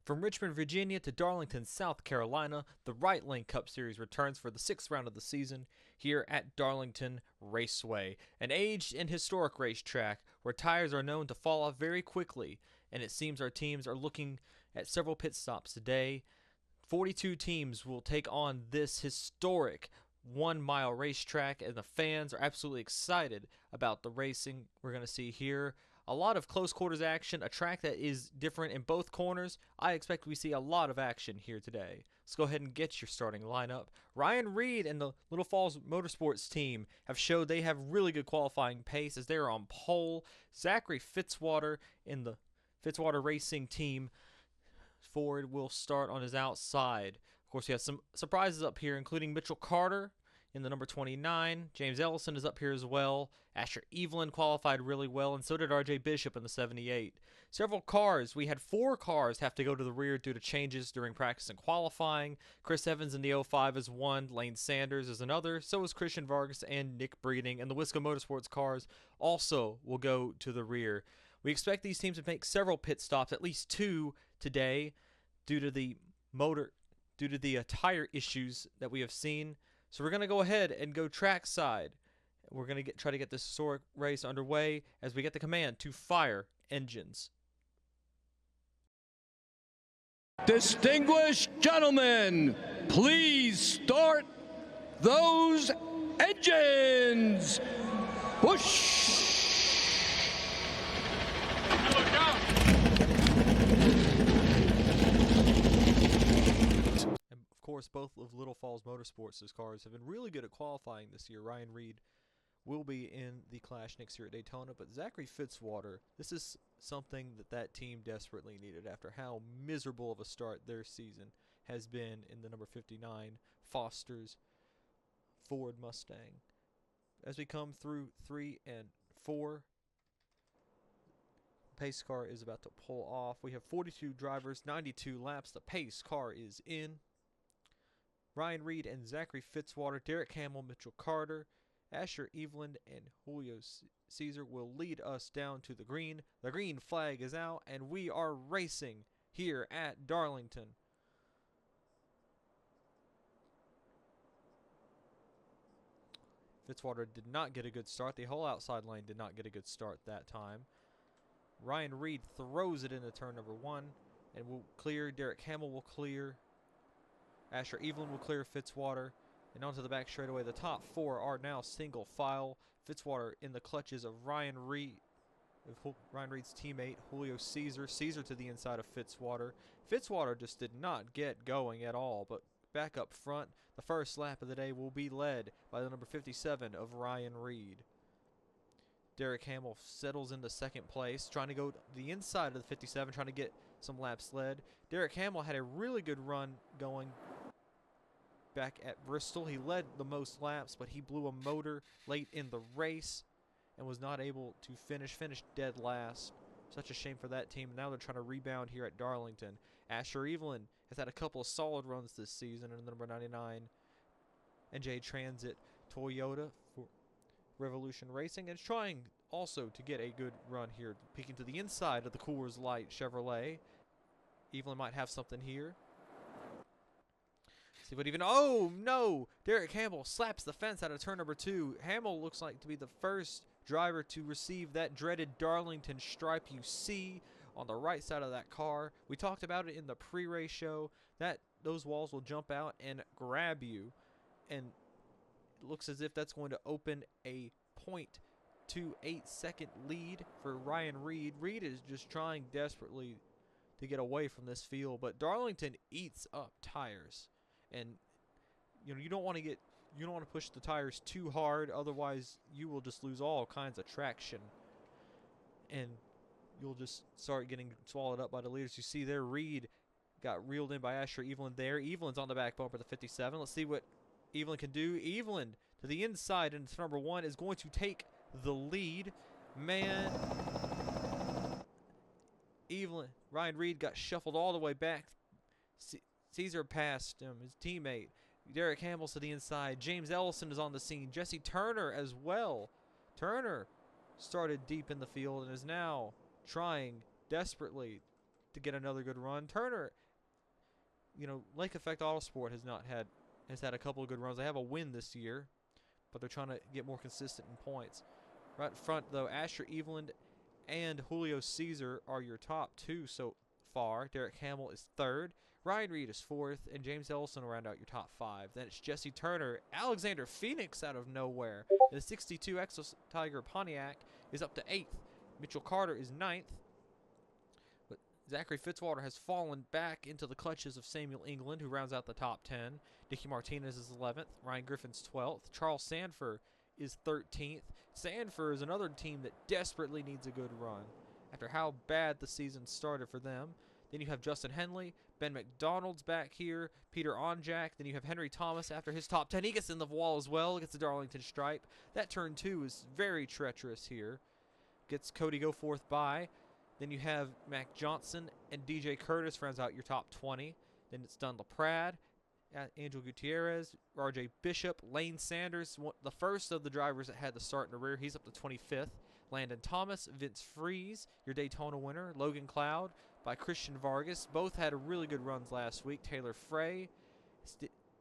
From Richmond, Virginia to Darlington, South Carolina, the Right Lane Cup Series returns for the 6th round of the season here at Darlington Raceway, an aged and historic racetrack where tires are known to fall off very quickly, and it seems our teams are looking at several pit stops today. 42 teams will take on this historic 1 mile racetrack, and the fans are absolutely excited about the racing we're going to see here. A lot of close quarters action, a track that is different in both corners. I expect we see a lot of action here today. Let's go ahead and get your starting lineup. Ryan Reed and the Little Falls Motorsports team have showed they have really good qualifying pace as they are on pole. Zachary Fitzwater in the Fitzwater Racing team Ford will start on his outside. Of course, we have some surprises up here, including Mitchell Carter in the number 29. James Ellison is up here as well. Asher Evelyn qualified really well, and so did RJ Bishop in the 78. Several cars. We had 4 cars have to go to the rear due to changes during practice and qualifying. Chris Evans in the 05 is one. Lane Sanders is another. So is Christian Vargas and Nick Breeding. And the Wisco Motorsports cars also will go to the rear. We expect these teams to make several pit stops, at least 2 today, due to the tire issues that we have seen. So we're going to go ahead and go trackside. We're going to try to get this historic race underway as we get the command to fire engines. Distinguished gentlemen, please start those engines. Whoosh! Of course, both of Little Falls Motorsports' cars have been really good at qualifying this year. Ryan Reed will be in the clash next year at Daytona, but Zachary Fitzwater, this is something that team desperately needed after how miserable of a start their season has been in the number 59 Foster's Ford Mustang. As we come through 3 and 4, pace car is about to pull off. We have 42 drivers, 92 laps. The pace car is in. Ryan Reed and Zachary Fitzwater, Derek Hamill, Mitchell Carter, Asher Evelyn, and Julio Caesar will lead us down to the green. The green flag is out, and we are racing here at Darlington. Fitzwater did not get a good start. The whole outside lane did not get a good start that time. Ryan Reed throws it into turn number 1 and will clear. Derek Hamill will clear. Asher Evelyn will clear Fitzwater. And onto the back straightaway. The top 4 are now single file. Fitzwater in the clutches of Ryan Reed's teammate, Julio Caesar. Caesar to the inside of Fitzwater. Fitzwater just did not get going at all, but back up front, the first lap of the day will be led by the number 57 of Ryan Reed. Derek Hamill settles into second place, trying to go to the inside of the 57, trying to get some laps led. Derek Hamill had a really good run going back at Bristol. He led the most laps, but he blew a motor late in the race and was not able to finished dead last. Such a shame for that team. Now they're trying to rebound here at Darlington. Asher Evelyn has had a couple of solid runs this season in the number 99 NJ Transit Toyota for Revolution Racing, and is trying also to get a good run here, peeking to the inside of the Coors Light Chevrolet. Evelyn might have something here. See what even. Oh no! Derek Hamill slaps the fence out of turn number 2. Hamill looks like to be the first driver to receive that dreaded Darlington stripe you see on the right side of that car. We talked about it in the pre-race show that those walls will jump out and grab you, and it looks as if that's going to open a 0.28 second lead for Ryan Reed. Reed is just trying desperately to get away from this field, but Darlington eats up tires. And you don't want to push the tires too hard, otherwise you will just lose all kinds of traction, and you'll just start getting swallowed up by the leaders. You see there, Reed got reeled in by Asher Evelyn there. Evelyn's on the back bumper, the 57. Let's see what Evelyn can do. Evelyn to the inside into number 1 is going to take the lead. Man, Ryan Reed got shuffled all the way back. Caesar passed him, his teammate. Derek Hamill to the inside. James Ellison is on the scene. Jesse Turner as well. Turner started deep in the field and is now trying desperately to get another good run. Turner, Lake Effect Autosport has had a couple of good runs. They have a win this year, but they're trying to get more consistent in points. Right in front, though, Asher Eveland and Julio Caesar are your top two so far. Derek Hamill is third. Ryan Reed is fourth, and James Ellison will round out your top five. Then it's Jesse Turner. Alexander Phoenix out of nowhere. The 62 Exos Tiger Pontiac is up to eighth. Mitchell Carter is ninth. But Zachary Fitzwater has fallen back into the clutches of Samuel England, who rounds out the top 10. Dicky Martinez is 11th. Ryan Griffin's 12th. Charles Sanford is 13th. Sanford is another team that desperately needs a good run after how bad the season started for them. Then you have Justin Henley. Ben McDonald's back here. Peter Onjack. Then you have Henry Thomas after his top 10. He gets in the wall as well. Gets the Darlington stripe. That turn 2 is very treacherous here. Gets Cody Goforth by. Then you have Mac Johnson and DJ Curtis rounds out your top 20. Then it's Dunn LaPrade, Angel Gutierrez, RJ Bishop, Lane Sanders, the first of the drivers that had to start in the rear. He's up to 25th. Landon Thomas, Vince Freeze, your Daytona winner. Logan Cloud by Christian Vargas. Both had really good runs last week. Taylor Frey,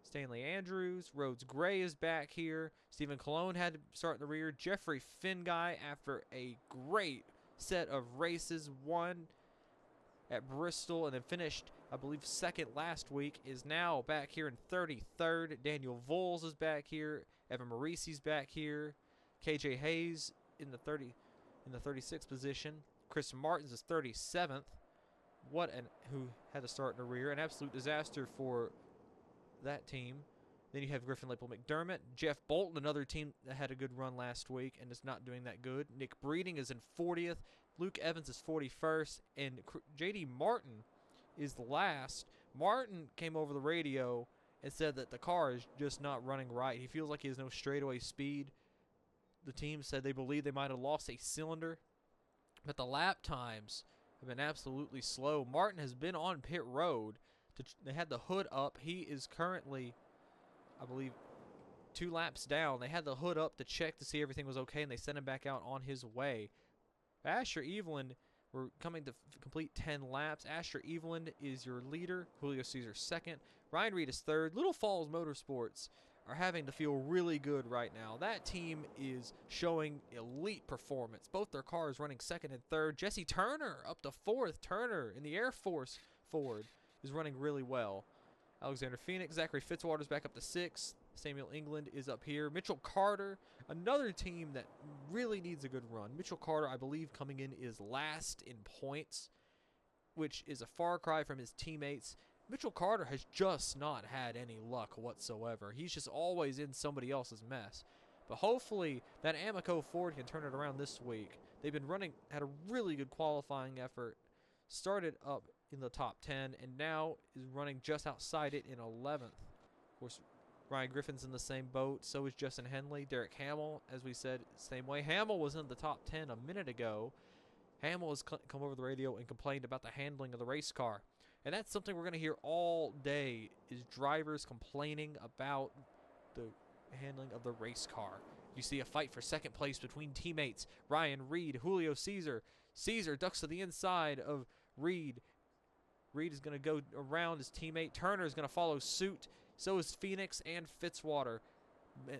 Stanley Andrews, Rhodes Gray is back here. Stephen Colon had to start in the rear. Jeffrey Finguy, after a great set of races, won at Bristol and then finished, I believe, second last week, is now back here in 33rd. Daniel Voles is back here. Evan Marisi's back here. KJ Hayes in the 36th position. Chris Martins is 37th. Who had to start in the rear. An absolute disaster for that team. Then you have Griffin Lapel McDermott. Jeff Bolton, another team that had a good run last week and is not doing that good. Nick Breeding is in 40th. Luke Evans is 41st. And J.D. Martin is last. Martin came over the radio and said that the car is just not running right. He feels like he has no straightaway speed. The team said they believe they might have lost a cylinder, but the lap times have been absolutely slow. Martin has been on pit road. They had the hood up. He is currently, I believe, 2 laps down. They had the hood up to check to see everything was okay, and they sent him back out on his way. Asher Eveland, we're coming to complete 10 laps. Asher Eveland is your leader. Julio Caesar second. Ryan Reed is third. Little Falls Motorsports are having to feel really good right now. That team is showing elite performance. Both their cars running second and third. Jesse Turner up to fourth. Turner in the Air Force Ford is running really well. Alexander Phoenix, Zachary Fitzwater's back up to sixth. Samuel England is up here. Mitchell Carter, another team that really needs a good run. Mitchell Carter, I believe, coming in is last in points, which is a far cry from his teammates. Mitchell Carter has just not had any luck whatsoever. He's just always in somebody else's mess. But hopefully that Amoco Ford can turn it around this week. They've been had a really good qualifying effort. Started up in the top 10 and now is running just outside it in 11th. Of course, Ryan Griffin's in the same boat. So is Justin Henley. Derek Hamill, as we said, same way. Hamill was in the top 10 a minute ago. Hamill has come over the radio and complained about the handling of the race car. And that's something we're going to hear all day, is drivers complaining about the handling of the race car. You see a fight for second place between teammates. Ryan Reed, Julio Caesar. Caesar ducks to the inside of Reed. Reed is going to go around his teammate. Turner is going to follow suit. So is Phoenix and Fitzwater.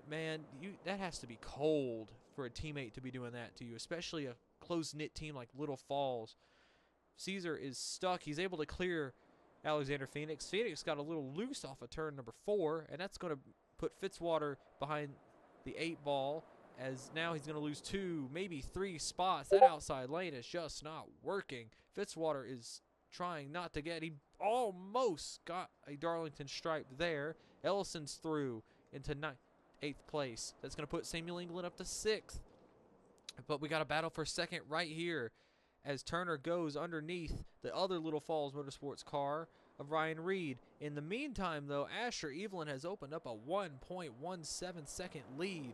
Man, that has to be cold for a teammate to be doing that to you, especially a close-knit team like Little Falls. Caesar is stuck. He's able to clear Alexander Phoenix. Phoenix got a little loose off of turn number 4, and that's going to put Fitzwater behind the 8 ball, as now he's going to lose 2, maybe 3 spots. That outside lane is just not working. Fitzwater is trying not to get. He almost got a Darlington stripe there. Ellison's through into 8th place. That's going to put Samuel England up to 6th. But we got a battle for second right here, as Turner goes underneath the other Little Falls Motorsports car of Ryan Reed. In the meantime, though, Asher Eveland has opened up a 1.17 second lead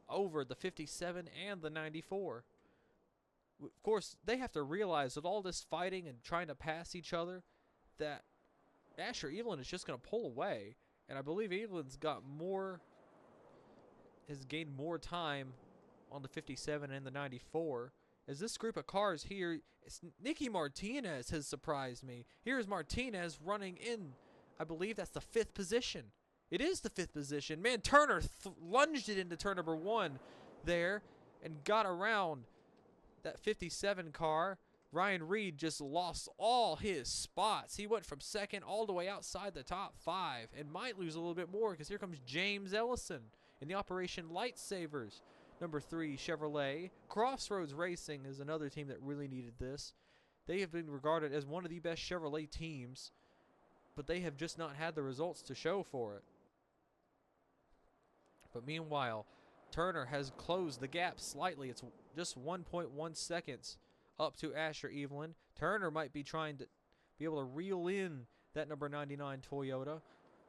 over the 57 and the 94. Of course, they have to realize with all this fighting and trying to pass each other that Asher Eveland is just going to pull away. And I believe Eveland's has gained more time on the 57 and the 94. As this group of cars here, Nicky Martinez has surprised me. Here's Martinez running in. I believe that's the 5th position. It is the 5th position. Man, Turner lunged it into turn number 1 there and got around that 57 car. Ryan Reed just lost all his spots. He went from 2nd all the way outside the top 5 and might lose a little bit more because here comes James Ellison in the Operation Lightsabers. Number 3, Chevrolet. Crossroads Racing is another team that really needed this. They have been regarded as one of the best Chevrolet teams, but they have just not had the results to show for it. But meanwhile, Turner has closed the gap slightly. It's just 1.1 seconds up to Asher Evelyn. Turner might be trying to be able to reel in that number 99 Toyota.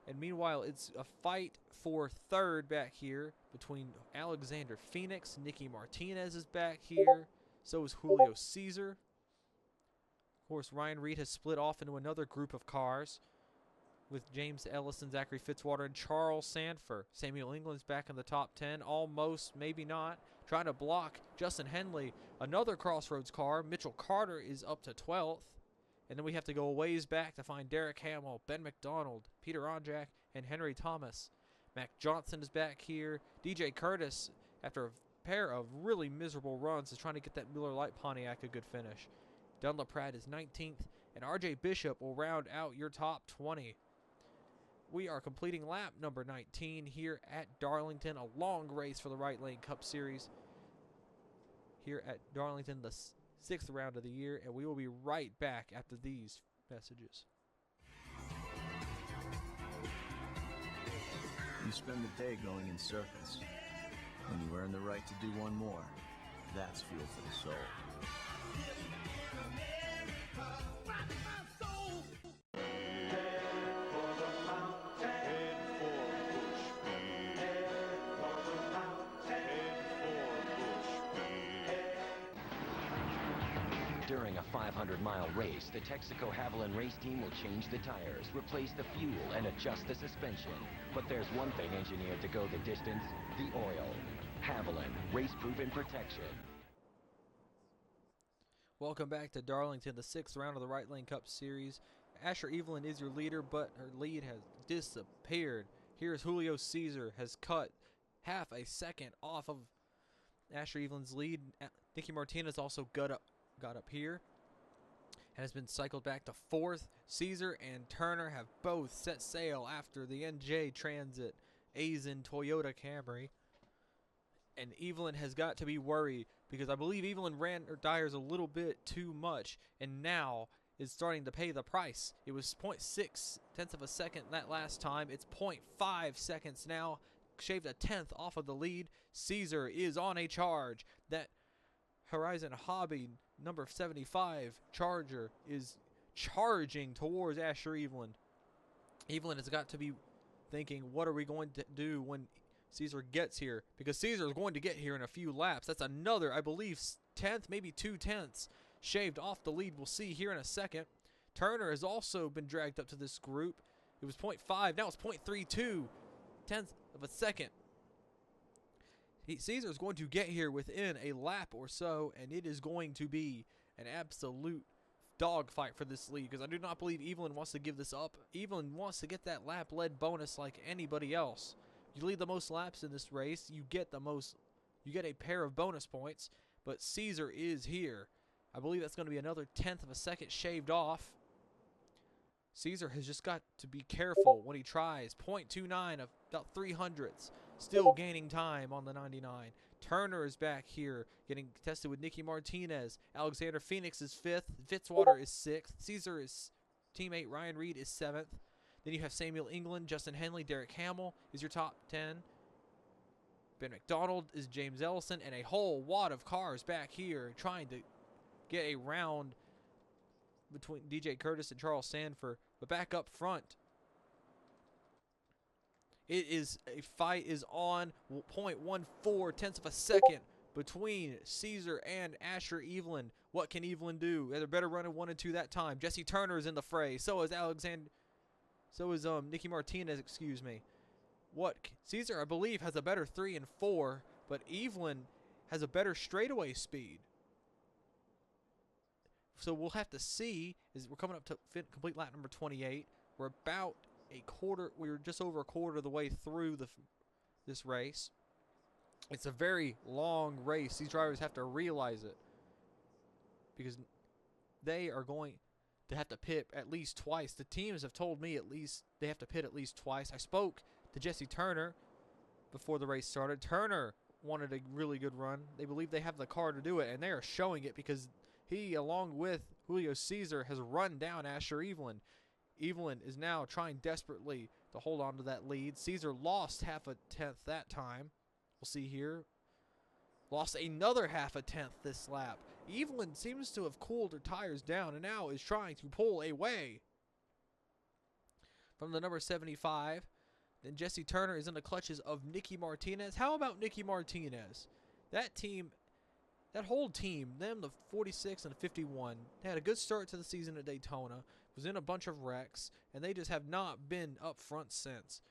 And meanwhile, it's a fight for 3rd back here between Alexander Phoenix. Nicky Martinez is back here. So is Julio Caesar. Of course, Ryan Reed has split off into another group of cars with James Ellison, Zachary Fitzwater, and Charles Sanford. Samuel England's back in the top 10. Almost, maybe not. Trying to block Justin Henley. Another Crossroads car. Mitchell Carter is up to 12th. And then we have to go a ways back to find Derek Hamill, Ben McDonald, Peter Onjak, and Henry Thomas. Mac Johnson is back here. DJ Curtis, after a pair of really miserable runs, is trying to get that Miller Lite Pontiac a good finish. Dunlop Pratt is 19th, and RJ Bishop will round out your top 20. We are completing lap number 19 here at Darlington, a long race for the Right Lane Cup Series here at Darlington, the 6th round of the year, and we will be right back after these messages. You spend the day going in circles. When you earn the right to do one more, that's fuel for the soul. During a 500-mile race, the Texaco Haviland race team will change the tires, replace the fuel, and adjust the suspension. But there's one thing engineered to go the distance: the oil. Haviland, race-proven protection. Welcome back to Darlington, the 6th round of the Right Lane Cup Series. Asher Evelyn is your leader, but her lead has disappeared. Here's Julio Caesar, has cut half a second off of Asher Evelyn's lead. Nicky Martinez also got up here and has been cycled back to 4th. Caesar and Turner have both set sail after the NJ Transit Aisin Toyota Camry. And Evelyn has got to be worried because I believe Evelyn ran her tires a little bit too much and now is starting to pay the price. It was 0.6 tenths of a second that last time. It's 0.5 seconds now. Shaved a tenth off of the lead. Caesar is on a charge. That Horizon Hobby number 75 Charger is charging towards Asher Evelyn. Evelyn has got to be thinking, what are we going to do when Caesar gets here? Because Caesar is going to get here in a few laps. That's another, I believe, tenth, maybe 2 tenths shaved off the lead. We'll see here in a second. Turner has also been dragged up to this group. It was 0.5. Now it's 0.32 tenths of a second. Caesar is going to get here within a lap or so, and it is going to be an absolute dogfight for this lead because I do not believe Evelyn wants to give this up. Evelyn wants to get that lap lead bonus like anybody else. You lead the most laps in this race, you get a pair of bonus points, but Caesar is here. I believe that's going to be another tenth of a second shaved off. Caesar has just got to be careful when he tries. 0.29 of about 300ths. Still gaining time on the 99. Turner is back here getting tested with Nicky Martinez. Alexander Phoenix is 5th. Fitzwater is 6th. Caesar is teammate Ryan Reed is 7th. Then you have Samuel England, Justin Henley, Derek Hamill is your top 10. Ben McDonald is James Ellison, and a whole wad of cars back here trying to get a round between DJ Curtis and Charles Sanford. But back up front, a fight is on. 0.14 tenths of a second between Caesar and Asher Evelyn. What can Evelyn do? They're better running 1 and 2 that time. Jesse Turner is in the fray. So is Nicky Martinez, excuse me. Caesar, I believe, has a better 3 and 4, but Evelyn has a better straightaway speed. So we'll have to see. We're coming up to complete lap number 28. We're about a quarter. We're just over a quarter of the way through this race. It's a very long race. These drivers have to realize it because they are going to have to pit at least twice. The teams have told me at least they have to pit at least twice. I spoke to Jesse Turner before the race started. Turner wanted a really good run. They believe they have the car to do it, and they are showing it because he, along with Julio Cesar, has run down Asher Evelyn. Evelyn is now trying desperately to hold on to that lead. Cesar lost half a tenth that time. We'll see here. Lost another half a tenth this lap. Evelyn seems to have cooled her tires down and now is trying to pull away from the number 75. Then Jesse Turner is in the clutches of Nicky Martinez. How about Nicky Martinez? That team, that whole team, them, the 46 and the 51, they had a good start to the season at Daytona, was in a bunch of wrecks, and they just have not been up front since.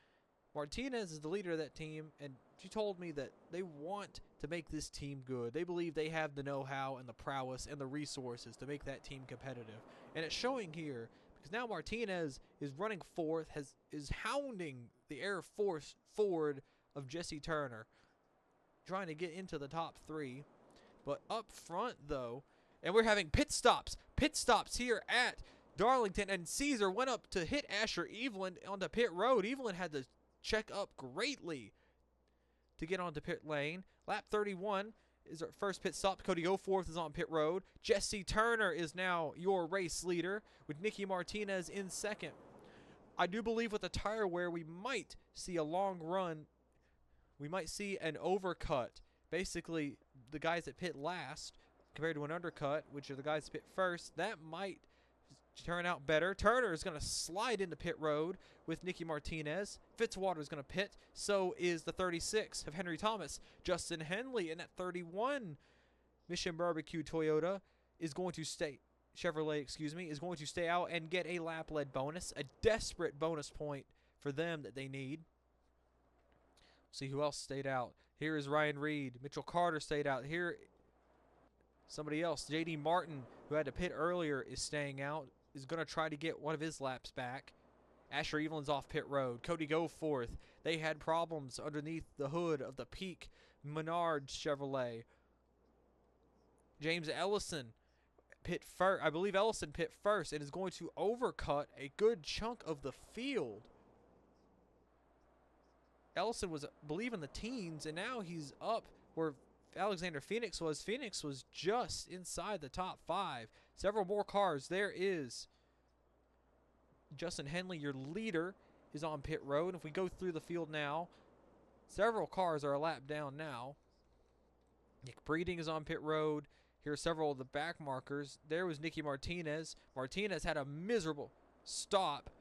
Martinez is the leader of that team, and she told me that they want to make this team good. They believe they have the know-how and the prowess and the resources to make that team competitive. And it's showing here because now Martinez is running fourth, is hounding the Air Force Ford of Jesse Turner, trying to get into the top three. But up front, though, and we're having pit stops here at Darlington, and Cesar went up to hit Asher Evelyn onto pit road. Evelyn had to check up greatly to get onto pit lane. Lap 31 is our first pit stop. Cody Goforth is on pit road. Jesse Turner is now your race leader with Nicky Martinez in second. I do believe with the tire wear we might see a long run. We might see an overcut. Basically, the guys that pit last compared to an undercut, which are the guys that pit first, that might turn out better. Turner is going to slide into pit road with Nicky Martinez. Fitzwater is going to pit. So is the 36 of Henry Thomas. Justin Henley in that 31 Mission Barbecue Toyota is going to stay. Chevrolet, excuse me, is going to stay out and get a lap-led bonus. A desperate bonus point for them that they need. See who else stayed out. Here is Ryan Reed. Mitchell Carter stayed out. Here, somebody else. J.D. Martin, who had to pit earlier, is staying out. Is going to try to get one of his laps back. Asher Evelyn's off pit road. Cody Goforth. They had problems underneath the hood of the Peak Menard Chevrolet. James Ellison pit first. I believe Ellison pit first and is going to overcut a good chunk of the field. Ellison was, I believe, in the teens, and now he's up where Alexander Phoenix was. Phoenix was just inside the top 5. Several more cars. There is Justin Henley, your leader, is on pit road. If we go through the field now, several cars are a lap down now. Nick Breeding is on pit road. Here are several of the back markers. There was Nicky Martinez. Martinez had a miserable stop.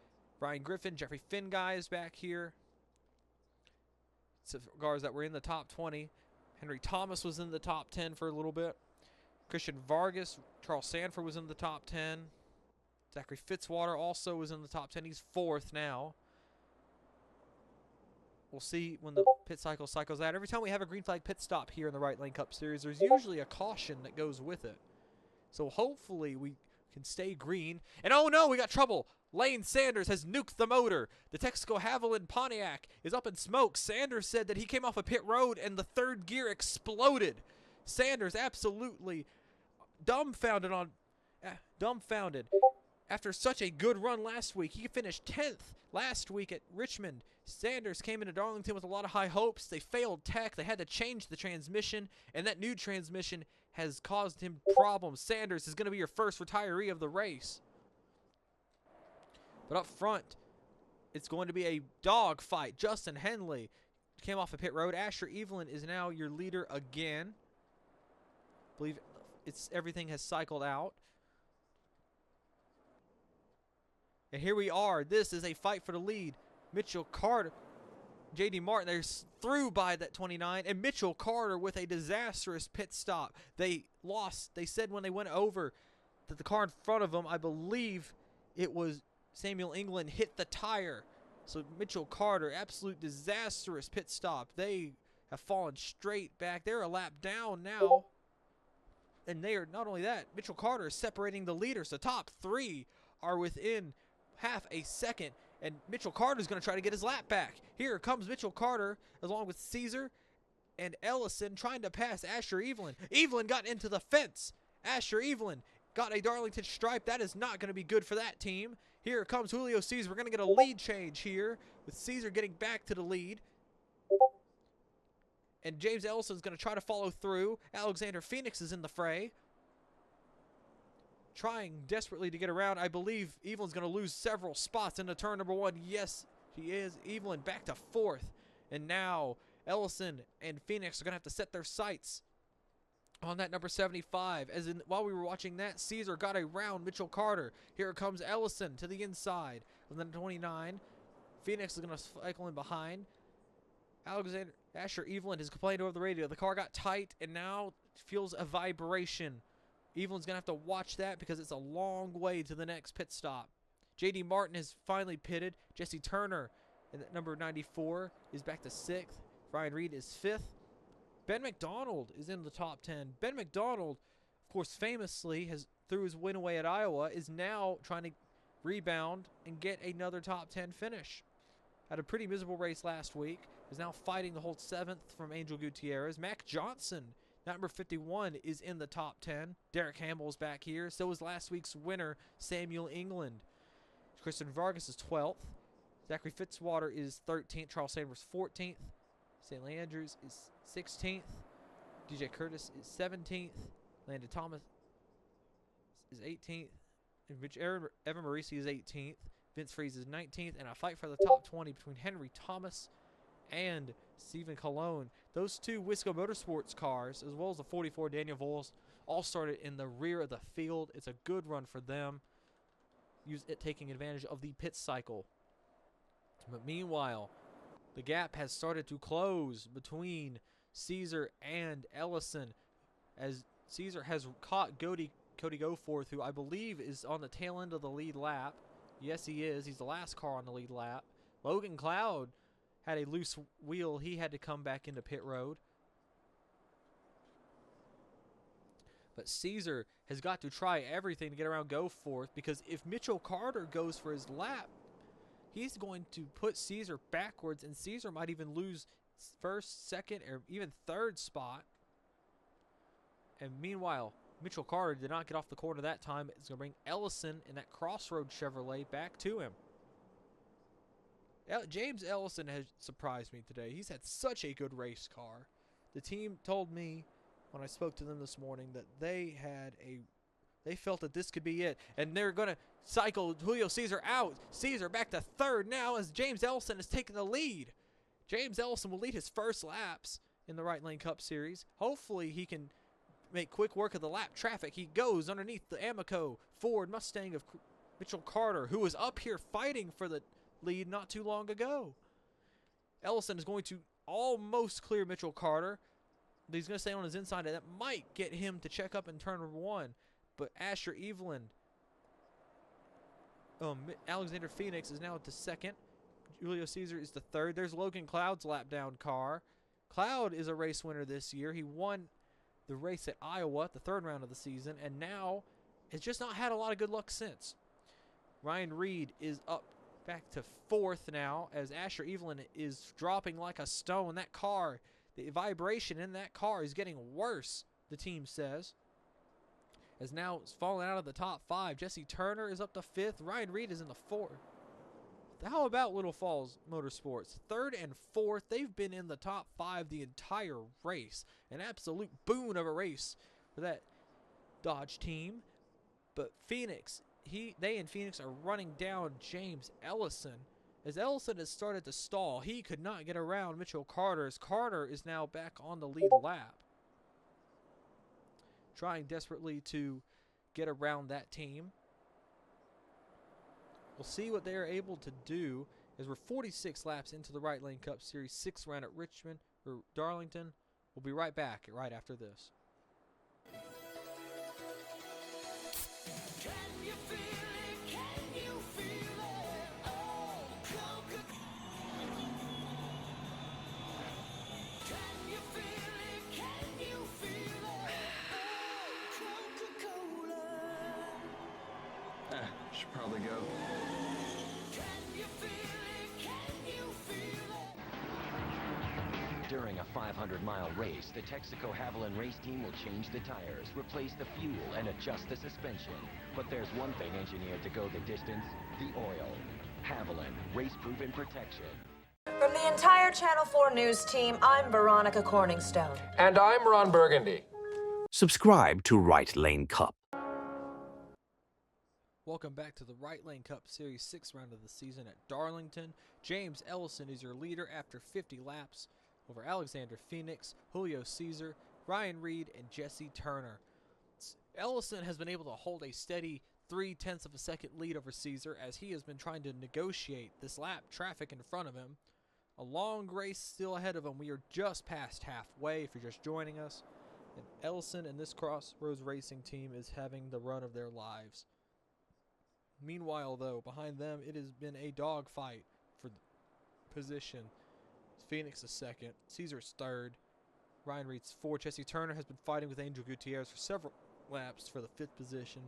Brian Griffin, Jeffrey Finguy is back here. Some cars that were in the top 20. Henry Thomas was in the top 10 for a little bit. Christian Vargas, Charles Sanford was in the top 10. Zachary Fitzwater also was in the top 10. He's 4th now. We'll see when the pit cycle cycles out. Every time we have a green flag pit stop here in the Right Lane Cup Series, there's usually a caution that goes with it. So hopefully we can stay green. And oh no, we got trouble. Lane Sanders has nuked the motor. The Texaco Haviland Pontiac is up in smoke. Sanders said that he came off a pit road and the third gear exploded. Sanders absolutely dumbfounded after such a good run last week. He finished 10th last week at Richmond. Sanders came into Darlington with a lot of high hopes. They failed tech. They had to change the transmission, and that new transmission has caused him problems. Sanders is going to be your first retiree of the race. But up front, it's going to be a dog fight. Justin Henley came off a pit road. Asher Evelyn is now your leader again. I believe everything has cycled out. And here we are. This is a fight for the lead. Mitchell Carter, J.D. Martin, they're through by that 29. And Mitchell Carter with a disastrous pit stop. They lost. They said when they went over that the car in front of them, I believe it was Samuel England, hit the tire. So Mitchell Carter, absolute disastrous pit stop. They have fallen straight back. They're a lap down now. And they are not only that, Mitchell Carter is separating the leaders. The top three are within half a second, and Mitchell Carter is going to try to get his lap back. Here comes Mitchell Carter along with Caesar and Ellison trying to pass Asher Evelyn. Evelyn got into the fence. Asher Evelyn got a Darlington stripe. That is not going to be good for that team. Here comes Julio Caesar. We're going to get a lead change here with Caesar getting back to the lead. And James Ellison is going to try to follow through. Alexander Phoenix is in the fray, trying desperately to get around. I believe Evelyn's going to lose several spots into turn number 1. Yes, she is. Evelyn back to 4th. And now Ellison and Phoenix are going to have to set their sights on that number 75. While we were watching that, Caesar got around Mitchell Carter. Here comes Ellison to the inside. And then 29. Phoenix is going to cycle in behind. Asher Evelyn has complained over the radio. The car got tight and now feels a vibration. Evelyn's going to have to watch that because it's a long way to the next pit stop. J.D. Martin has finally pitted. Jesse Turner, at number 94, is back to 6th. Ryan Reed is 5th. Ben McDonald is in the top 10. Ben McDonald, of course, famously threw his win away at Iowa, is now trying to rebound and get another top 10 finish. Had a pretty miserable race last week. Is now fighting to hold 7th from Angel Gutierrez. Mac Johnson, number 51, is in the top 10. Derek Hamill is back here. So is last week's winner, Samuel England. Kristen Vargas is 12th. Zachary Fitzwater is 13th. Charles Sanders 14th. St. Andrews is 16th. DJ Curtis is 17th. Landon Thomas is 18th. And Evan Marisi is 18th. Vince Freeze is 19th. And a fight for the top 20 between Henry Thomas and Stephen Colon. Those two Wisco Motorsports cars, as well as the 44 Daniel Vols, all started in the rear of the field. It's a good run for them, taking advantage of the pit cycle. But meanwhile, the gap has started to close between Caesar and Ellison, as Caesar has caught Cody Goforth, who I believe is on the tail end of the lead lap. Yes, he is. He's the last car on the lead lap. Logan Cloud had a loose wheel. He had to come back into pit road. But Caesar has got to try everything to get around Goforth, because if Mitchell Carter goes for his lap, he's going to put Caesar backwards, and Caesar might even lose first, second, or even third spot. And meanwhile, Mitchell Carter did not get off the corner that time. It's going to bring Ellison in that Crossroad Chevrolet back to him. James Ellison has surprised me today. He's had such a good race car. The team told me when I spoke to them this morning that they felt that this could be it, and they're going to cycle Julio Caesar out. Caesar back to 3rd now as James Ellison has taken the lead. James Ellison will lead his first laps in the Right Lane Cup Series. Hopefully he can make quick work of the lap traffic. He goes underneath the Amoco Ford Mustang of Mitchell Carter, who was up here fighting for the lead not too long ago. Ellison is going to almost clear Mitchell Carter. He's going to stay on his inside, and that might get him to check up in turn number 1. But Asher Evelyn, Alexander Phoenix is now at the 2nd. Julio Caesar is the 3rd. There's Logan Cloud's lap down car. Cloud is a race winner this year. He won the race at Iowa, the 3rd round of the season, and now has just not had a lot of good luck since. Ryan Reed is up back to 4th now, as Asher Evelyn is dropping like a stone. That car, the vibration in that car is getting worse, the team says. As now it's fallen out of the top 5. Jesse Turner is up to 5th. Ryan Reed is in the 4th. How about Little Falls Motorsports? 3rd and 4th. They've been in the top 5 the entire race. An absolute boon of a race for that Dodge team. But Phoenix, they and Phoenix are running down James Ellison. As Ellison has started to stall, he could not get around Mitchell Carter, as Carter is now back on the lead lap, trying desperately to get around that team. We'll see what they are able to do, as we're 46 laps into the Right Lane Cup Series, 6th round at Darlington. We'll be right back right after this. Can you feel it? Can you feel it? Oh, Coca. Can you feel it? Can you feel it? Oh, mile to go. Can you feel it? Can you feel it? During a 500-mile race, the Texaco Haviland race team will change the tires, replace the fuel, and adjust the suspension. But there's one thing engineered to go the distance: the oil. Haviland, race-proven protection. From the entire Channel 4 News team, I'm Veronica Corningstone. And I'm Ron Burgundy. Subscribe to Right Lane Cup. Welcome back to the Right Lane Cup Series 6 round of the season at Darlington. James Ellison is your leader after 50 laps over Alexander Phoenix, Julio Caesar, Ryan Reed, and Jesse Turner. Ellison has been able to hold a steady 0.3 of a second lead over Caesar as he has been trying to negotiate this lap traffic in front of him. A long race still ahead of him. We are just past halfway if you're just joining us. And Ellison and this Crossroads Racing team is having the run of their lives. Meanwhile, though, behind them, it has been a dogfight for the position. Phoenix is second, Caesar's third, Ryan Reed's fourth. Jesse Turner has been fighting with Angel Gutierrez for several laps for the fifth position.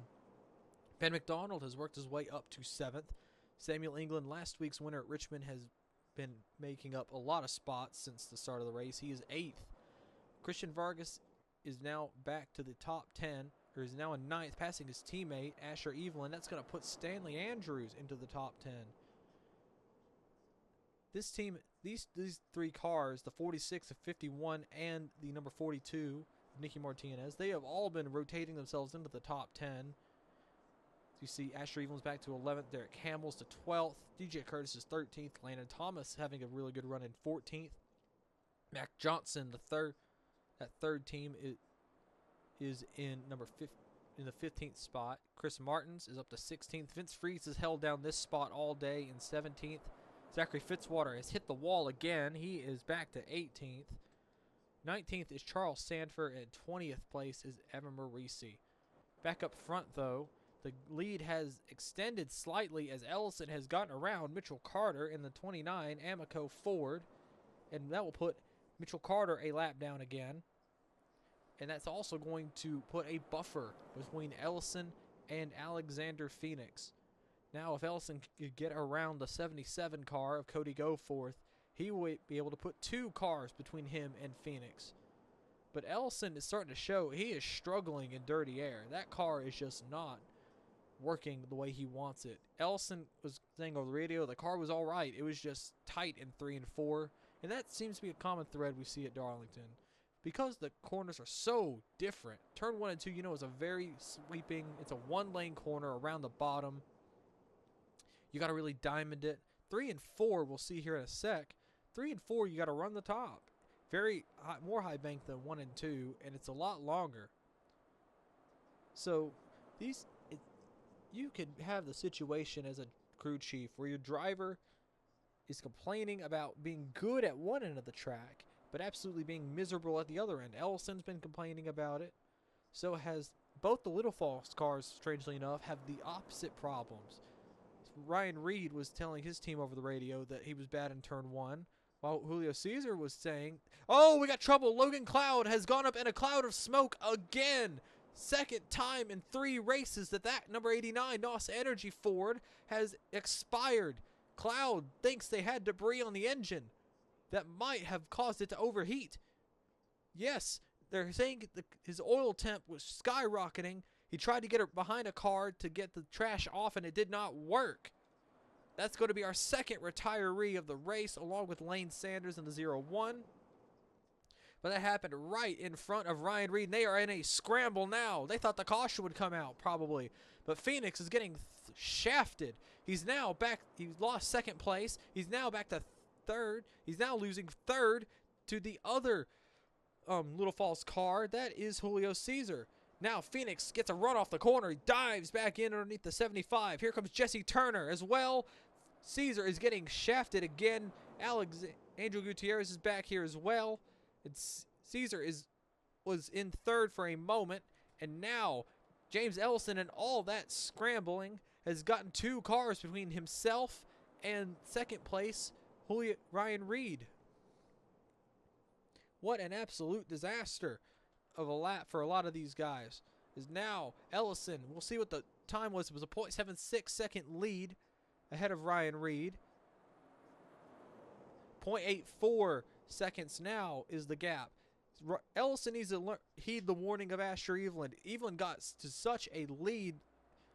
Ben McDonald has worked his way up to seventh. Samuel England, last week's winner at Richmond, has been making up a lot of spots since the start of the race. He is eighth. Christian Vargas is now back to the top 10, or is now in ninth, passing his teammate, Asher Evelyn. That's going to put Stanley Andrews into the top 10. This team, these three cars, the 46, the 51, and the number 42, Nicky Martinez, they have all been rotating themselves into the top 10. You see Asher Evelyn's back to 11th, Derek Hamill's to 12th, DJ Curtis is 13th, Landon Thomas having a really good run in 14th. Mac Johnson, that third team is in in the 15th spot. Chris Martins is up to 16th. Vince Freeze has held down this spot all day in 17th. Zachary Fitzwater has hit the wall again. He is back to 18th. 19th is Charles Sanford, and 20th place is Evan Marisi. Back up front, though, the lead has extended slightly as Ellison has gotten around Mitchell Carter in the 29 Amoco Ford, and that will put Mitchell Carter a lap down again. And that's also going to put a buffer between Ellison and Alexander Phoenix. Now, if Ellison could get around the 77 car of Cody Goforth, he would be able to put two cars between him and Phoenix. But Ellison is starting to show he is struggling in dirty air. That car is just not working the way he wants it. Ellison was saying over the radio the car was all right. It was just tight in 3 and 4. And that seems to be a common thread we see at Darlington. Because the corners are so different, turn 1 and 2, is a very sweeping, it's a one-lane corner around the bottom. You got to really diamond it. 3 and 4, we'll see here in a sec. 3 and 4, you got to run the top. Very high, more high bank than 1 and 2, and it's a lot longer. So you could have the situation as a crew chief where your driver is complaining about being good at one end of the track, but absolutely being miserable at the other end. Ellison's been complaining about it. So has both the Little Falls cars, strangely enough, have the opposite problems. Ryan Reed was telling his team over the radio that he was bad in turn 1, while Julio Caesar was saying, "Oh, we got trouble. Logan Cloud has gone up in a cloud of smoke again. Second time in 3 races that number 89 NOS Energy Ford has expired. Cloud thinks they had debris on the engine that might have caused it to overheat. Yes, they're saying his oil temp was skyrocketing. He tried to get it behind a car to get the trash off, and it did not work. That's going to be our second retiree of the race, along with Lane Sanders in the 0-1. But that happened right in front of Ryan Reed. They are in a scramble now. They thought the caution would come out, probably. But Phoenix is getting shafted. He's now back. He lost second place. He's now back to third. He's now losing third to the other Little Falls car. That is Julio Caesar. Now Phoenix gets a run off the corner. He dives back in underneath the 75. Here comes Jesse Turner as well. Caesar is getting shafted again. Angel Gutierrez is back here as well. Caesar was in third for a moment, and now James Ellison and all that scrambling has gotten 2 cars between himself and second place Ryan Reed. What an absolute disaster of a lap for a lot of these guys. Is now Ellison. We'll see what the time was. It was a 0.76 second lead ahead of Ryan Reed. 0.84 seconds now is the gap. Ellison needs to heed the warning of Asher Evelyn. Evelyn got to such a lead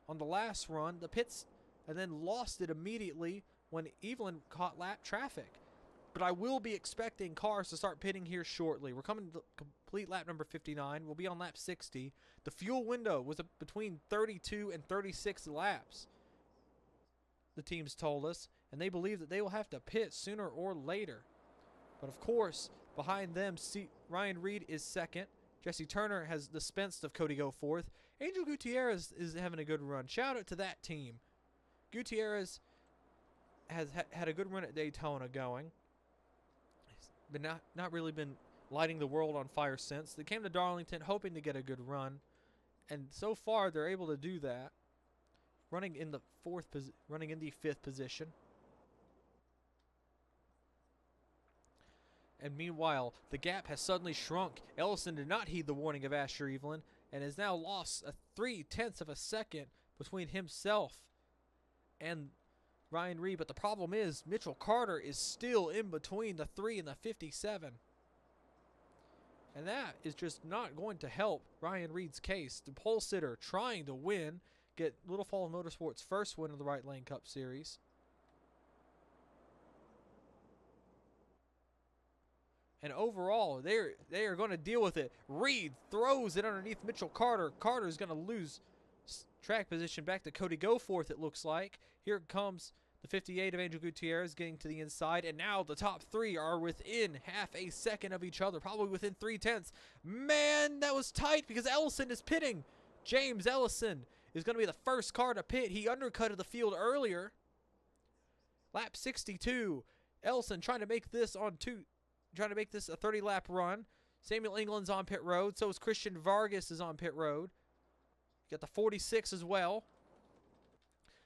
on the last run, the pits, and then lost it immediately when Evelyn caught lap traffic. But I will be expecting cars to start pitting here shortly. We're coming to complete lap number 59. We'll be on lap 60. The fuel window was between 32 and 36 laps, the teams told us, and they believe that they will have to pit sooner or later. But of course, behind them, Ryan Reed is second. Jesse Turner has dispensed of Cody Goforth. Angel Gutierrez is having a good run. Shout out to that team. Gutierrez has had a good run at Daytona going. But not really been lighting the world on fire since. They came to Darlington hoping to get a good run, and so far they're able to do that. Running in the fifth position. And meanwhile, the gap has suddenly shrunk. Ellison did not heed the warning of Asher Evelyn and has now lost a 0.3 of a second between himself and Ryan Reed. But the problem is Mitchell Carter is still in between the 3 and the 57. And that is just not going to help Ryan Reed's case. The pole sitter trying to win, get Little Falls Motorsports' first win of the Right Lane Cup Series. And overall, they are going to deal with it. Reed throws it underneath Mitchell Carter. Carter is going to lose track position back to Cody Goforth, it looks like. Here comes the 58 of Angel Gutierrez getting to the inside. And now the top three are within half a second of each other, probably within 0.3. Man, that was tight because Ellison is pitting. James Ellison is going to be the first car to pit. He undercutted the field earlier. Lap 62. Ellison trying to make this a 30-lap run. Samuel England's on pit road. So is Christian Vargas is on pit road. You got the 46 as well.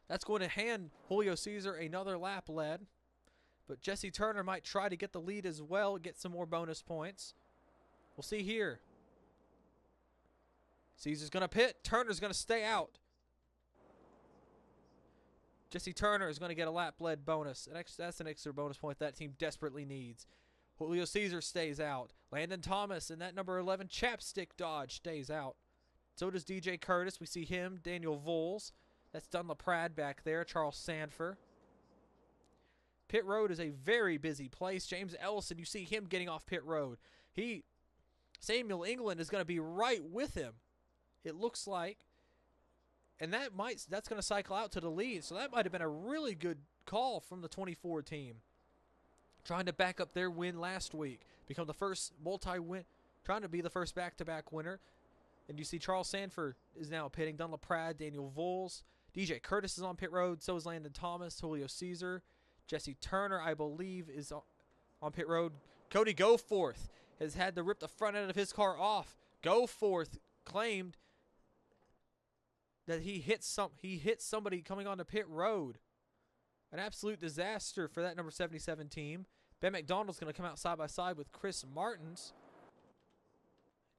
That's going to hand Julio Cesar another lap led. But Jesse Turner might try to get the lead as well, get some more bonus points. We'll see here. Cesar's going to pit. Turner's going to stay out. Jesse Turner is going to get a lap led bonus. That's an extra bonus point that team desperately needs. Julio Cesar stays out. Landon Thomas and that number 11 Chapstick Dodge stays out. So does DJ Curtis. We see him. Daniel Voles. That's Dunlap Prad back there. Charles Sanford. Pit road is a very busy place. James Ellison, you see him getting off pit road. Samuel England is going to be right with him, it looks like. And that's going to cycle out to the lead. So that might have been a really good call from the 24 team. Trying to back up their win last week. Become the first multi-win. Trying to be the first back-to-back winner. And you see Charles Sanford is now pitting. Dunlap Prad, Daniel Voles. DJ Curtis is on pit road. So is Landon Thomas, Julio Cesar. Jesse Turner, I believe, is on pit road. Cody Goforth has had to rip the front end of his car off. Goforth claimed that he hit somebody coming onto pit road. An absolute disaster for that number 77 team. Ben McDonald's going to come out side by side with Chris Martins.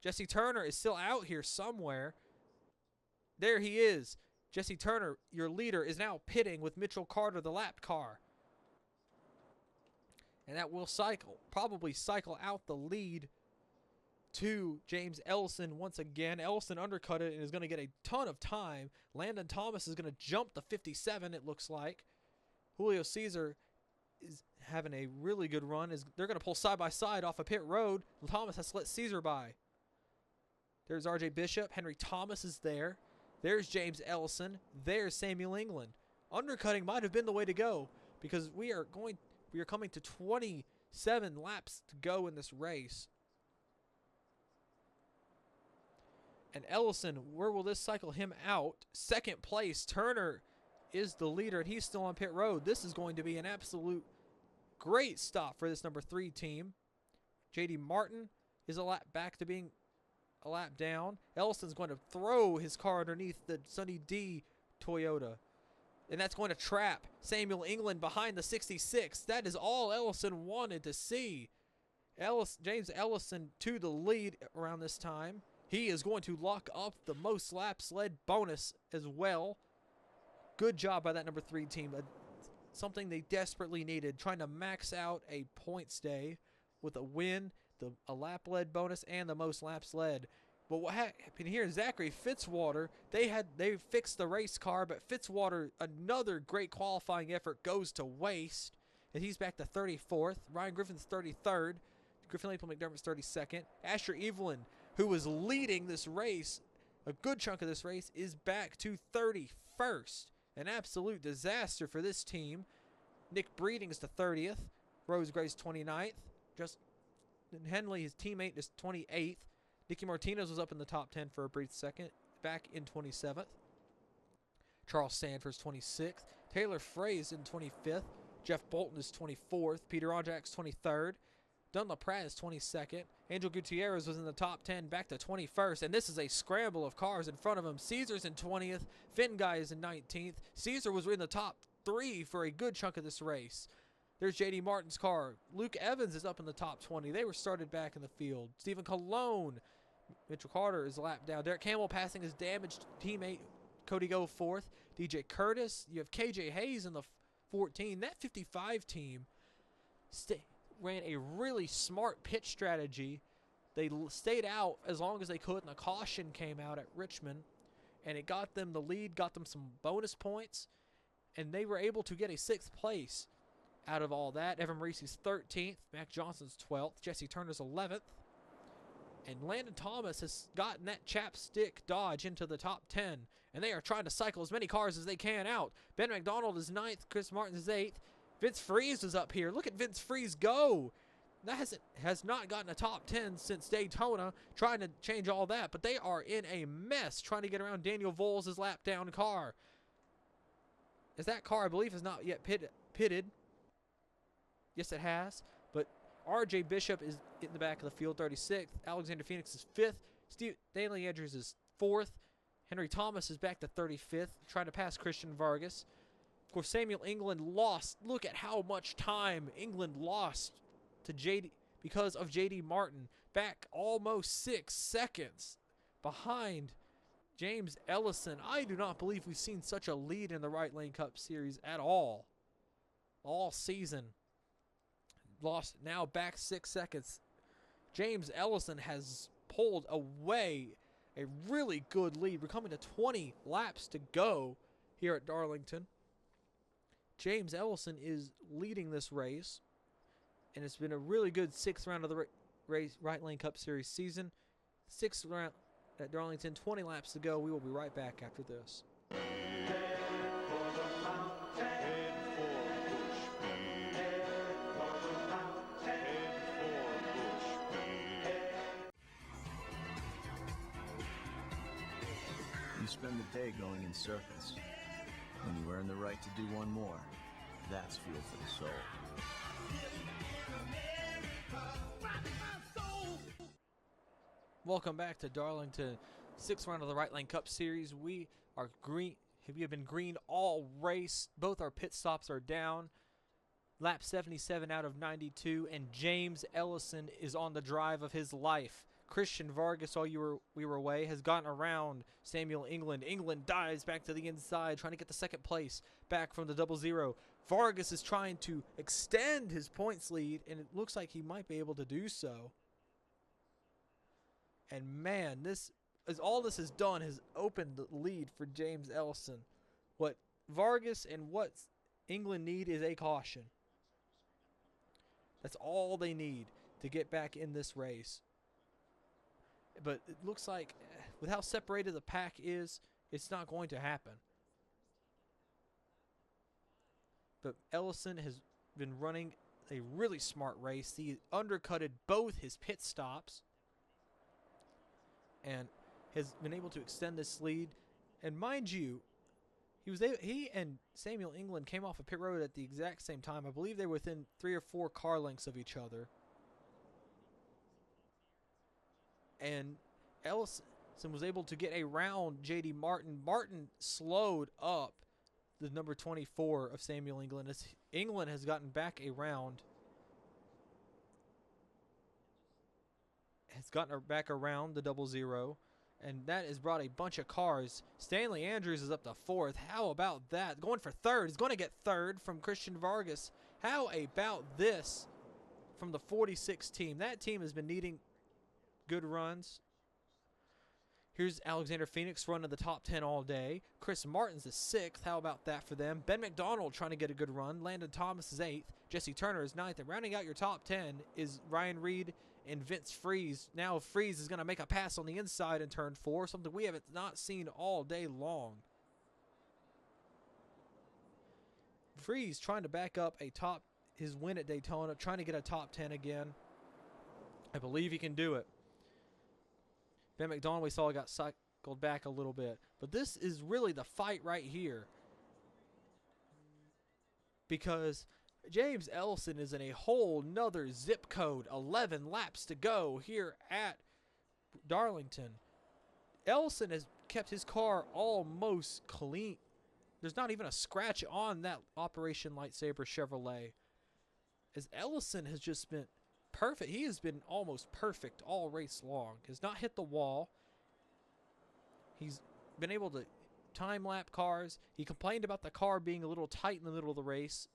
Jesse Turner is still out here somewhere. There he is. Jesse Turner, your leader, is now pitting with Mitchell Carter, the lap car. And that will probably cycle out the lead to James Ellison once again. Ellison undercut it and is going to get a ton of time. Landon Thomas is going to jump the 57, it looks like. Julio Cesar is having a really good run. They're going to pull side by side off a pit road. Thomas has let Cesar by. There's RJ Bishop. Henry Thomas is there. There's James Ellison. There's Samuel England. Undercutting might have been the way to go because we are coming to 27 laps to go in this race. And Ellison, where will this cycle him out? Second place, Turner is the leader, and he's still on pit road. This is going to be an absolute great stop for this number 3 team. J.D. Martin is a lap back to being a lap down. Ellison's going to throw his car underneath the Sunny D Toyota. And that's going to trap Samuel England behind the 66. That is all Ellison wanted to see. James Ellison to the lead around this time. He is going to lock up the most laps led bonus as well. Good job by that number 3 team. Something they desperately needed, trying to max out a points day with a win, a lap led bonus, and the most laps led. But what happened here, Zachary Fitzwater, they fixed the race car, but Fitzwater, another great qualifying effort, goes to waste, and he's back to 34th. Ryan Griffin's 33rd. Griffin Maple McDermott's 32nd. Asher Evelyn, who was leading this race, a good chunk of this race, is back to 31st. An absolute disaster for this team. Nick Breeding is the 30th. Rose Gray's 29th. Justin Henley, his teammate, is 28th. Nicky Martinez was up in the top 10 for a brief second, back in 27th. Charles Sanford's 26th. Taylor Frey is in 25th. Jeff Bolton is 24th. Peter Onjak's 23rd. Dunn LaPratt is 22nd. Angel Gutierrez was in the top 10, back to 21st. And this is a scramble of cars in front of him. Caesar's in 20th. Finn Guy is in 19th. Caesar was in the top 3 for a good chunk of this race. There's J.D. Martin's car. Luke Evans is up in the top 20. They were started back in the field. Stephen Colon. Mitchell Carter is lapped down. Derek Campbell passing his damaged teammate Cody Go 4th. DJ Curtis. You have KJ Hayes in the 14. That 55 team ran a really smart pit strategy. They stayed out as long as they could, and a caution came out at Richmond, and it got them the lead, got them some bonus points, and they were able to get a 6th place out of all that. Evan Reese's 13th, Mac Johnson's 12th, Jesse Turner's 11th, and Landon Thomas has gotten that chapstick Dodge into the top 10, and they are trying to cycle as many cars as they can out. Ben McDonald is 9th, Chris Martin is 8th, Vince Freeze is up here. Look at Vince Freeze go. That has not gotten a top 10 since Daytona, trying to change all that, but they are in a mess trying to get around Daniel Voles' lap down car. As that car, I believe, is not yet pitted. Yes, it has, but R.J. Bishop is in the back of the field, 36th. Alexander Phoenix is 5th. Stanley Andrews is 4th. Henry Thomas is back to 35th, trying to pass Christian Vargas. Of course, Samuel England lost. Look at how much time England lost to JD because of JD Martin. Back almost 6 seconds behind James Ellison. I do not believe we've seen such a lead in the Right Lane Cup Series at all season. Lost now back 6 seconds. James Ellison has pulled away a really good lead. We're coming to 20 laps to go here at Darlington. James Ellison is leading this race, and it's been a really good 6th round of the race Right Lane Cup Series season. 6th round at Darlington, 20 laps to go. We will be right back after this. You spend the day going in circles. When you earn the right to do one more, that's fuel for the soul. Welcome back to Darlington, 6th round of the Right Lane Cup Series. We are green. We have been green all race. Both our pit stops are down. Lap 77 out of 92, and James Ellison is on the drive of his life. Christian Vargas, while we were away, has gotten around Samuel England. England dives back to the inside, trying to get the 2nd place back from the 00. Vargas is trying to extend his points lead, and it looks like he might be able to do so. And man, all this has done has opened the lead for James Ellison. What Vargas and what England need is a caution. That's all they need to get back in this race. But it looks like with how separated the pack is, it's not going to happen. But Ellison has been running a really smart race. He undercutted both his pit stops and has been able to extend this lead. And mind you, he and Samuel England came off a pit road at the exact same time. I believe they were within 3 or 4 car lengths of each other. And Ellison was able to get around J.D. Martin. Martin slowed up the number 24 of Samuel England as England has gotten back around. has gotten back around the 00, and that has brought a bunch of cars. Stanley Andrews is up to 4th. How about that? Going for 3rd. He's going to get 3rd from Christian Vargas. How about this from the 46 team? That team has been needing good runs. Here's Alexander Phoenix running the top 10 all day. Chris Martin's is 6th. How about that for them? Ben McDonald trying to get a good run. Landon Thomas is 8th. Jesse Turner is 9th. And rounding out your top 10 is Ryan Reed and Vince Freeze. Now Freeze is going to make a pass on the inside in turn 4, something we haven't not seen all day long. Freeze trying to back up his win at Daytona, trying to get a top 10 again. I believe he can do it. Ben McDonald, we saw, got cycled back a little bit. But this is really the fight right here. Because James Ellison is in a whole nother zip code. 11 laps to go here at Darlington. Ellison has kept his car almost clean. There's not even a scratch on that Operation Lightsaber Chevrolet. As Ellison has just been perfect. He has been almost perfect all race long. Has not hit the wall. He's been able to time lap cars. He complained about the car being a little tight in the middle of the race.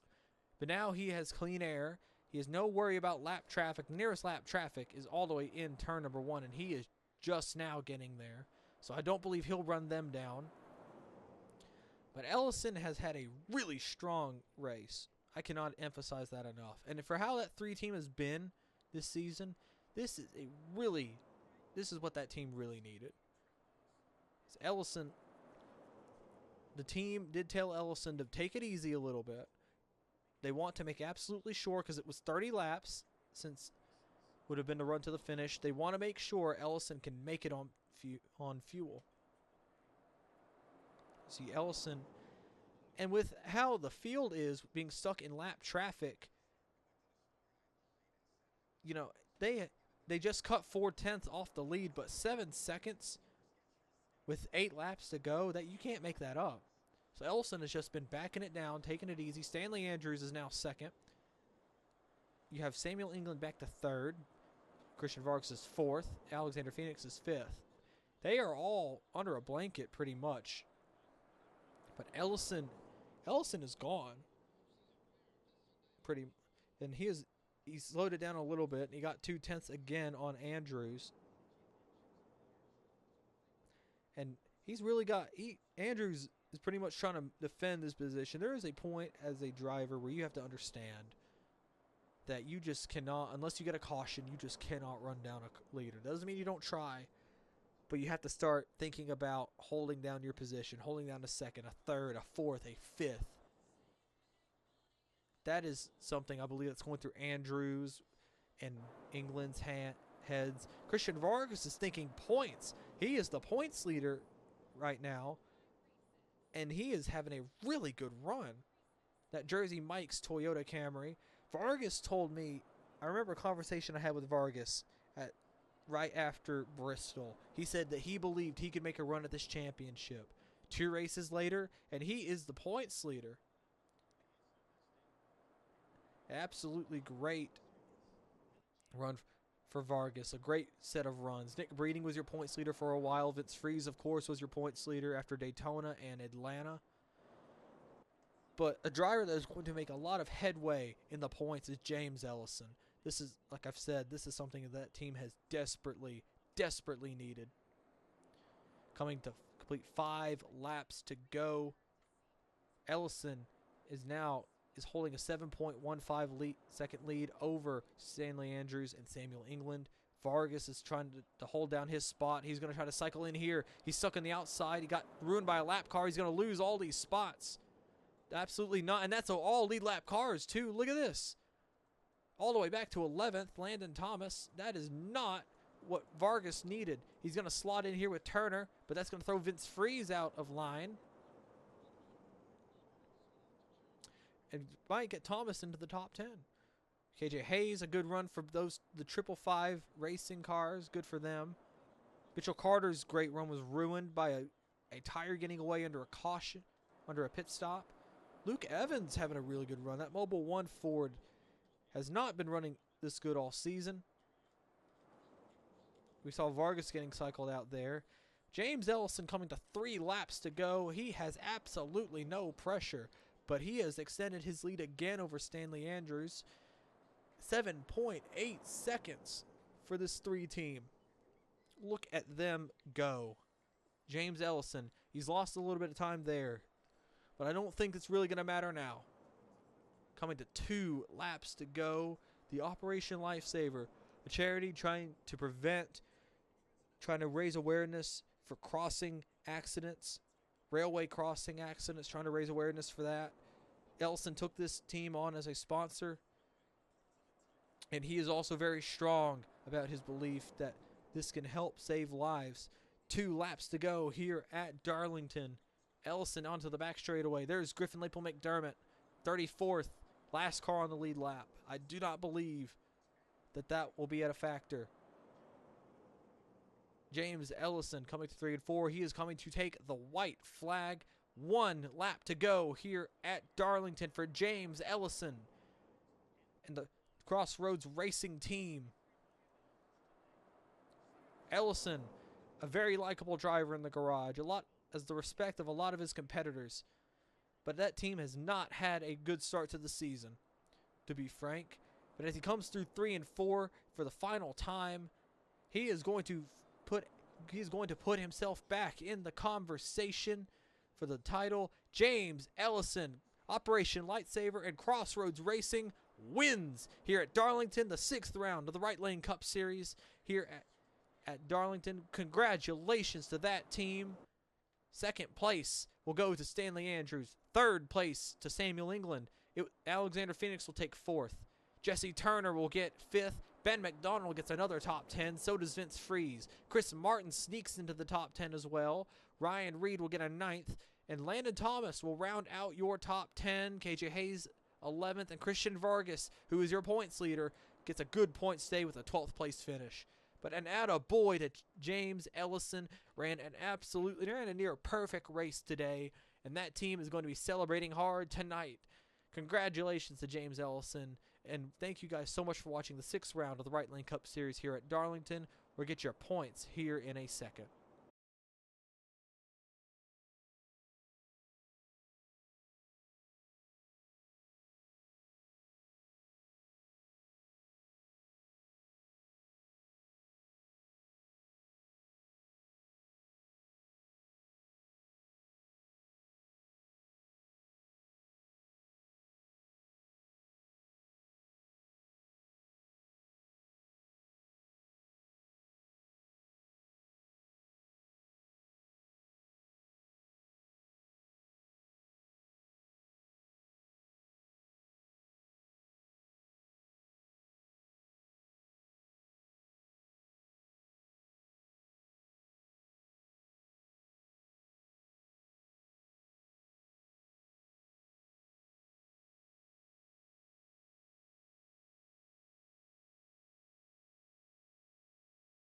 But now he has clean air. He has no worry about lap traffic. The nearest lap traffic is all the way in turn number 1, and he is just now getting there. So I don't believe he'll run them down. But Ellison has had a really strong race. I cannot emphasize that enough. And for how that 3 team has been this season, this is what that team really needed. So Ellison, the team did tell Ellison to take it easy a little bit. They want to make absolutely sure, because it was 30 laps, since would have been the run to the finish. They want to make sure Ellison can make it on fuel. See Ellison, and with how the field is being stuck in lap traffic, you know, they just cut 4/10 off the lead, but 7 seconds with 8 laps to go, that you can't make that up. So Ellison has just been backing it down, taking it easy. Stanley Andrews is now 2nd. You have Samuel England back to 3rd. Christian Vargas is 4th. Alexander Phoenix is 5th. They are all under a blanket pretty much. But Ellison is gone. And he slowed it down a little bit. And he got 2/10 again on Andrews. And he's really Andrews is pretty much trying to defend this position. There is a point as a driver where you have to understand that you just cannot, unless you get a caution, you just cannot run down a leader. Doesn't mean you don't try, but you have to start thinking about holding down your position, holding down a 2nd, a 3rd, a 4th, a 5th. That is something I believe that's going through Andrews and England's heads. Christian Vargas is thinking points. He is the points leader right now, and he is having a really good run. That Jersey Mike's Toyota Camry. Vargas told me, I remember a conversation I had with Vargas right after Bristol. He said that he believed he could make a run at this championship. 2 races later, and he is the points leader. Absolutely great run for Vargas. A great set of runs. Nick Breeding was your points leader for a while. Vince Freeze, of course, was your points leader after Daytona and Atlanta. But a driver that is going to make a lot of headway in the points is James Ellison. This is, like I've said, this is something that team has desperately, desperately needed. Coming to complete 5 laps to go. Ellison is holding a 7.15 second lead over Stanley Andrews and Samuel England. Vargas is trying to hold down his spot. He's going to try to cycle in here. He's stuck on the outside. He got ruined by a lap car. He's going to lose all these spots. Absolutely not. And that's all lead lap cars, too. Look at this. All the way back to 11th, Landon Thomas. That is not what Vargas needed. He's going to slot in here with Turner, but that's going to throw Vince Freeze out of line. And might get Thomas into the top 10. KJ Hayes, a good run for the 555 racing cars. Good for them. Mitchell Carter's great run was ruined by a tire getting away under a caution, under a pit stop. Luke Evans having a really good run. That Mobil 1 Ford has not been running this good all season. We saw Vargas getting cycled out there. James Ellison coming to 3 laps to go. He has absolutely no pressure, but he has extended his lead again over Stanley Andrews. 7.8 seconds for this 3 team. Look at them go. James Ellison, he's lost a little bit of time there, but I don't think it's really going to matter now. Coming to 2 laps to go. The Operation Lifesaver, a charity trying to raise awareness for crossing accidents, railway crossing accidents, trying to raise awareness for that. Ellison took this team on as a sponsor, and he is also very strong about his belief that this can help save lives. 2 laps to go here at Darlington. Ellison onto the back straightaway. There's Griffin Lapel McDermott, 34th, last car on the lead lap. I do not believe that will be at a factor. James Ellison coming to 3 and 4. He is coming to take the white flag. 1 lap to go here at Darlington for James Ellison and the Crossroads Racing team. Ellison, a very likable driver in the garage, as the respect of a lot of his competitors. But that team has not had a good start to the season, to be frank. But as he comes through 3 and 4 for the final time, he is going to put himself back in the conversation for the title. James Ellison, Operation Lightsaber and Crossroads Racing wins here at Darlington, the 6th round of the Right Lane Cup Series here at Darlington. Congratulations to that team. 2nd place will go to Stanley Andrews. 3rd place to Samuel England. Alexander Phoenix will take 4th. Jesse Turner will get 5th. Ben McDonald gets another top 10. So does Vince Freeze. Chris Martin sneaks into the top 10 as well. Ryan Reed will get a 9th. And Landon Thomas will round out your top 10. KJ Hayes 11th. And Christian Vargas, who is your points leader, gets a good point stay with a 12th place finish. But an attaboy to James Ellison. Ran a near perfect race today. And that team is going to be celebrating hard tonight. Congratulations to James Ellison. And thank you guys so much for watching the 6th round of the Right Lane Cup Series here at Darlington. We'll get your points here in a second.